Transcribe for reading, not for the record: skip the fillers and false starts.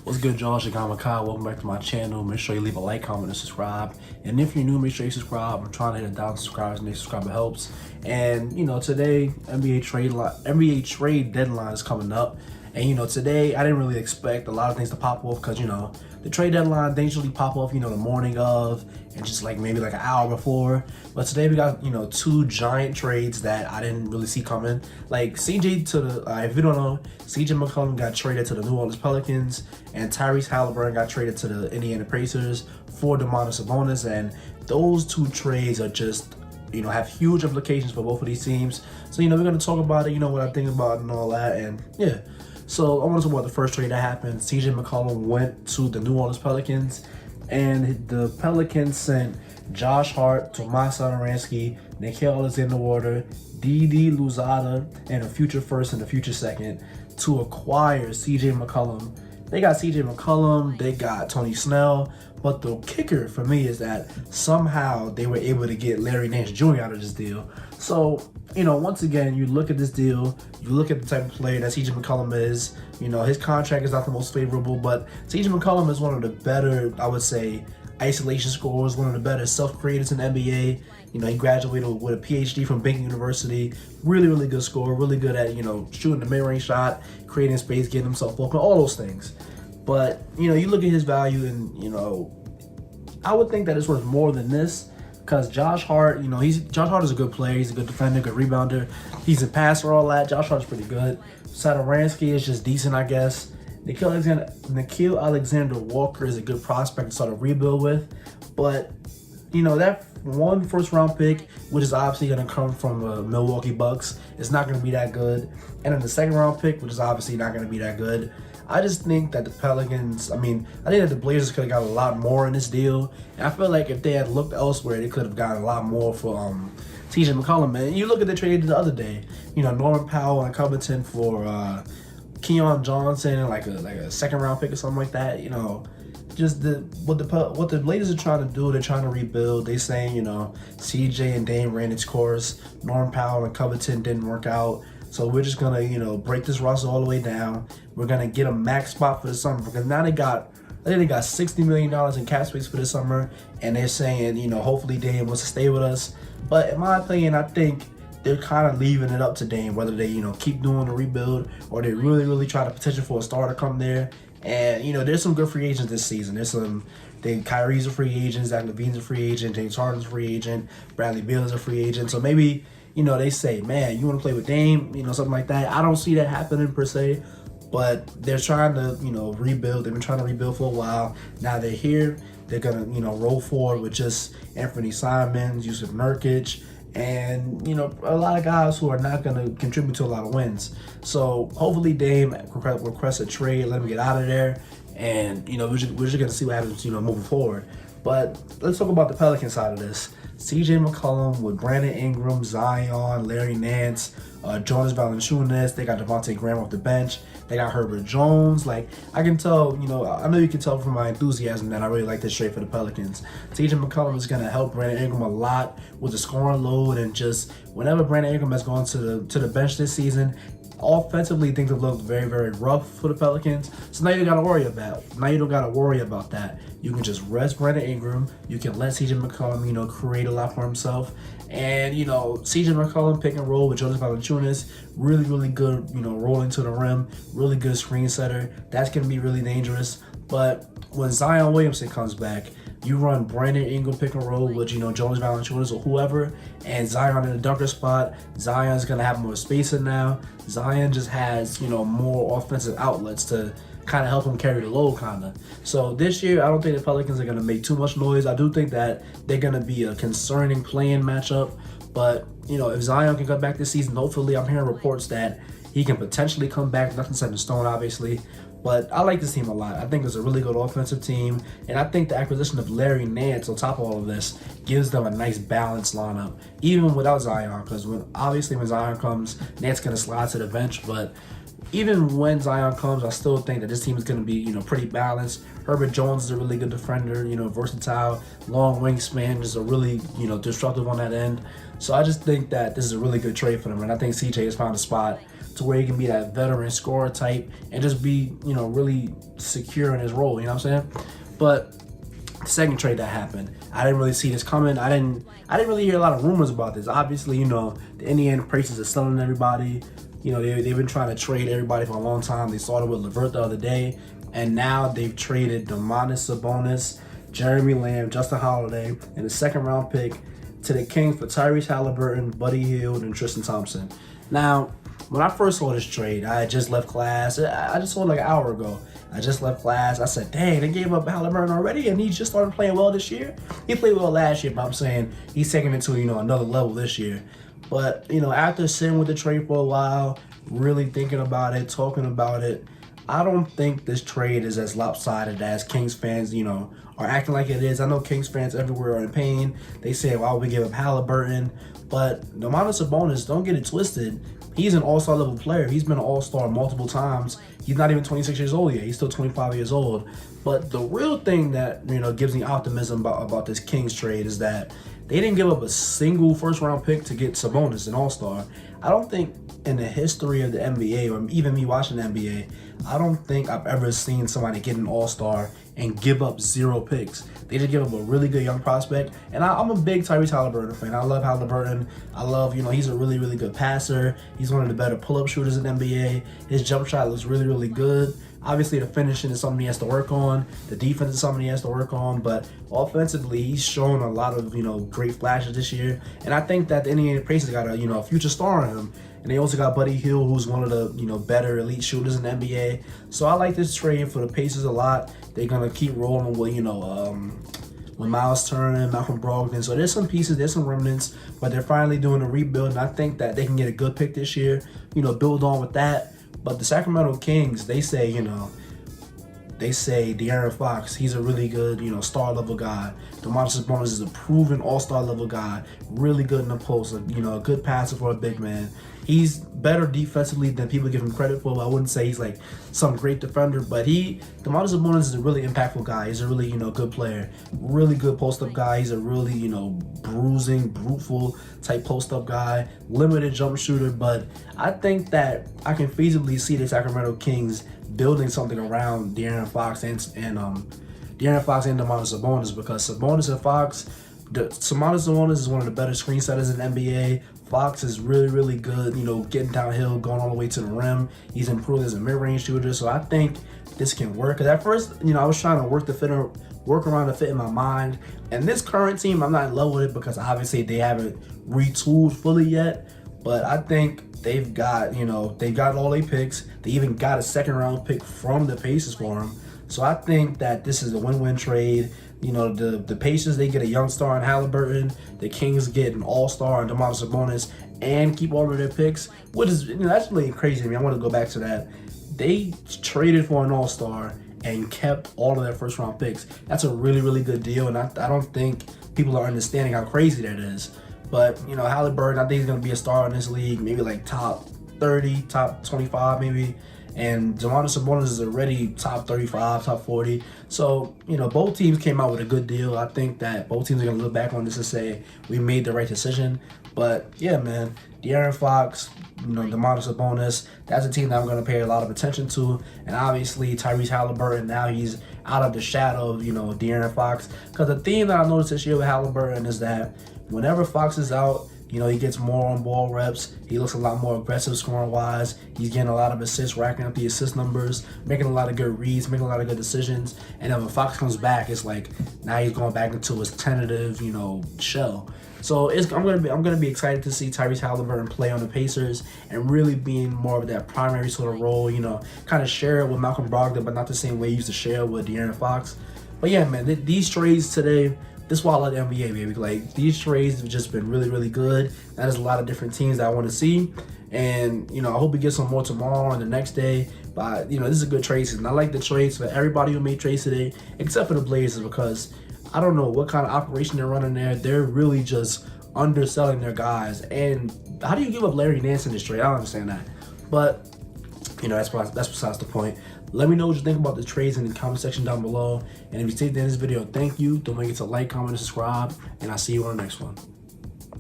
What's good, y'all? Shagama Kai. Welcome back to my channel. Make sure you leave a like, comment, and subscribe. And if you're new, make sure you subscribe. I'm trying to hit 1,000 subscribers, and subscriber helps. And today NBA trade deadline is coming up. And today I didn't really expect a lot of things to pop off because the trade deadline things usually pop off the morning of and just like maybe like an hour before. But today we got two giant trades that I didn't really see coming. Like if you don't know, CJ McCollum got traded to the New Orleans Pelicans, and Tyrese Halliburton got traded to the Indiana Pacers for Domantas Sabonis. And those two trades are just have huge implications for both of these teams. So we're gonna talk about it, what I think about it and all that. And yeah. So I want to talk about the first trade that happened. CJ McCollum went to the New Orleans Pelicans, and the Pelicans sent Josh Hart, Tomas Satoransky, Nickeil Alexander-Walker, Didi Louzada, and a future first and a future second to acquire CJ McCollum. They got CJ McCollum, they got Tony Snell, but the kicker for me is that somehow they were able to get Larry Nance Jr. out of this deal. So, once again, you look at this deal, you look at the type of player that CJ McCollum is, his contract is not the most favorable, but CJ McCollum is one of the better, I would say, isolation scorers, one of the better self-creators in the NBA. He graduated with a PhD from Banking University. Really, really good scorer, really good at, shooting the mid-range shot, creating space, getting himself open, all those things. But, you look at his value and, I would think that it's worth more than this because Josh Hart, Josh Hart is a good player. He's a good defender, good rebounder. He's a passer, all that. Josh Hart's pretty good. Satoransky is just decent, I guess. Nickeil Alexander-Walker is a good prospect to sort of rebuild with. But, that one first-round pick, which is obviously going to come from Milwaukee Bucks, is not going to be that good. And then the second-round pick, which is obviously not going to be that good. I just think that the Pelicans, I think that the Blazers could have got a lot more in this deal. And I feel like if they had looked elsewhere, they could have gotten a lot more for CJ McCollum. And you look at the trade the other day, Norman Powell and Covington for Keon Johnson and like a second-round pick or something like that. Just what the Blazers are trying to do, they're trying to rebuild. They saying, CJ and Dame ran its course. Norman Powell and Covington didn't work out. So we're just gonna, break this roster all the way down. We're gonna get a max spot for the summer because now they got $60 million in cap space for the summer, and they're saying, hopefully Dame wants to stay with us. But in my opinion, I think they're kind of leaving it up to Dame whether they, keep doing the rebuild or they really, really try to petition for a star to come there. And there's some good free agents this season. Kyrie's a free agent, Zach LaVine's a free agent, James Harden's a free agent, Bradley Beal is a free agent. So maybe, they say, man, you want to play with Dame, something like that. I don't see that happening per se, but they're trying to, rebuild. They've been trying to rebuild for a while. Now they're here. They're going to, roll forward with just Anthony Simons, Yusuf Nurkic, and, a lot of guys who are not going to contribute to a lot of wins. So hopefully Dame requests a trade, let him get out of there, and, we're just going to see what happens, moving forward. But let's talk about the Pelican side of this. CJ McCollum with Brandon Ingram, Zion, Larry Nance, Jonas Valanciunas. They got Devontae Graham off the bench. They got Herbert Jones. Like, I can tell, I know you can tell from my enthusiasm that I really like this trade for the Pelicans. CJ McCollum is going to help Brandon Ingram a lot with the scoring load, and just whenever Brandon Ingram has gone to the bench this season, offensively, things have looked very, very rough for the Pelicans. So now you don't got to worry about that. You can just rest Brandon Ingram. You can let CJ McCollum, create a lot for himself. And, CJ McCollum pick and roll with Jonas Valanciunas, really, really good, rolling to the rim, really good screen setter. That's going to be really dangerous. But when Zion Williamson comes back, you run Brandon Ingram pick and roll with, Jonas Valanciunas or whoever, and Zion in the dunker spot. Zion's going to have more spacing now. Zion just has, more offensive outlets to kind of help him carry the load, kind of. So this year, I don't think the Pelicans are going to make too much noise. I do think that they're going to be a concerning playing matchup. But, if Zion can come back this season, hopefully, I'm hearing reports that he can potentially come back. Nothing set in stone, obviously. But I like this team a lot. I think it's a really good offensive team. And I think the acquisition of Larry Nance on top of all of this gives them a nice balanced lineup, even without Zion. Because when Zion comes, Nance going to slide to the bench. But even when Zion comes, I still think that this team is going to be, pretty balanced. Herbert Jones is a really good defender, versatile, long wingspan, just a really, disruptive on that end. So I just think that this is a really good trade for them. And I think CJ has found a spot to where he can be that veteran scorer type and just be, you know, really secure in his role, you know what I'm saying? But the second trade that happened, I didn't really see this coming. I didn't really hear a lot of rumors about this. Obviously, you know, the Indiana Pacers are selling everybody. You know, they've been trying to trade everybody for a long time. They started with LeVert the other day, and now they've traded Domantas Sabonis, Jeremy Lamb, Justin Holiday, and a second-round pick to the Kings for Tyrese Halliburton, Buddy Hield, and Tristan Thompson. Now, when I first saw this trade, I had just left class. I just saw it like an hour ago. I just left class. I said, dang, they gave up Halliburton already, and he just started playing well this year. He played well last year, but I'm saying he's taking it to, you know, another level this year. But, you know, after sitting with the trade for a while, really thinking about it, talking about it, I don't think this trade is as lopsided as Kings fans, you know, are acting like it is. I know Kings fans everywhere are in pain. They say, why would we give up Halliburton? But Domantas Sabonis, don't get it twisted. He's an all-star level player. He's been an all-star multiple times. He's not even 26 years old yet. He's still 25 years old. But the real thing that, you know, gives me optimism about this Kings trade is that they didn't give up a single first-round pick to get Sabonis, an all-star. I don't think in the history of the NBA, or even me watching the NBA, I don't think I've ever seen somebody get an all-star and give up 0 picks. They just give up a really good young prospect. And I'm a big Tyrese Halliburton fan. I love Halliburton. I love, you know, he's a really, really good passer. He's one of the better pull-up shooters in the NBA. His jump shot looks really, really good. Obviously, the finishing is something he has to work on. The defense is something he has to work on. But offensively, he's shown a lot of, you know, great flashes this year. And I think that the Indiana Pacers got a, you know, a future star in him. And they also got Buddy Hield, who's one of the, you know, better elite shooters in the NBA. So I like this trade for the Pacers a lot. They're going to keep rolling with, you know, with Miles Turner, Malcolm Brogdon. So there's some pieces, there's some remnants, but they're finally doing a rebuild. And I think that they can get a good pick this year, you know, build on with that. But the Sacramento Kings, they say, you know, De'Aaron Fox, he's a really good, you know, star-level guy. Domantas Sabonis is a proven all-star level guy, really good in the post, you know, a good passer for a big man. He's better defensively than people give him credit for. I wouldn't say he's like some great defender, but Domantas Sabonis is a really impactful guy. He's a really, you know, good player, really good post-up guy. He's a really, you know, bruising, bruteful type post-up guy, limited jump shooter. But I think that I can feasibly see the Sacramento Kings building something around De'Aaron Fox and Domantas Sabonis, because Sabonis is one of the better screen setters in the NBA. Fox is really, really good, you know, getting downhill, going all the way to the rim. He's improved as a mid-range shooter, so I think this can work. Because at first, you know, I was trying to work around the fit in my mind. And this current team, I'm not in love with it because obviously they haven't retooled fully yet. But I think they've got, you know, they've got all their picks. They even got a second-round pick from the Pacers for him. So I think that this is a win-win trade. You know, the Pacers, they get a young star in Halliburton. The Kings get an all-star in Domantas Sabonis and keep all of their picks, which is, you know, that's really crazy to me. I want to go back to that. They traded for an all-star and kept all of their first-round picks. That's a really, really good deal, and I don't think people are understanding how crazy that is. But, you know, Halliburton, I think he's going to be a star in this league, maybe like top 30, top 25 maybe. And Domantas Sabonis is already top 35, top 40. So, you know, both teams came out with a good deal. I think that both teams are going to look back on this and say, we made the right decision. But, yeah, man, De'Aaron Fox, you know, Domantas Sabonis, that's a team that I'm going to pay a lot of attention to. And obviously, Tyrese Halliburton, now he's out of the shadow of, you know, De'Aaron Fox. Because the theme that I noticed this year with Halliburton is that whenever Fox is out, you know, he gets more on-ball reps. He looks a lot more aggressive scoring-wise. He's getting a lot of assists, racking up the assist numbers, making a lot of good reads, making a lot of good decisions. And then when Fox comes back, it's like now he's going back into his tentative, you know, shell. So I'm gonna be excited to see Tyrese Halliburton play on the Pacers and really being more of that primary sort of role. You know, kind of share it with Malcolm Brogdon, but not the same way he used to share it with De'Aaron Fox. But yeah, man, these trades today. This is why I love the NBA, baby. Like, these trades have just been really, really good. That is a lot of different teams that I want to see. And, you know, I hope we get some more tomorrow and the next day. But, you know, this is a good trade season. I like the trades for everybody who made trades today, except for the Blazers, because I don't know what kind of operation they're running there. They're really just underselling their guys. And how do you give up Larry Nance in this trade? I don't understand that. But, you know, that's besides the point. Let me know what you think about the trades in the comment section down below. And if you take the end of this video, thank you. Don't forget to like, comment, and subscribe. And I'll see you on the next one.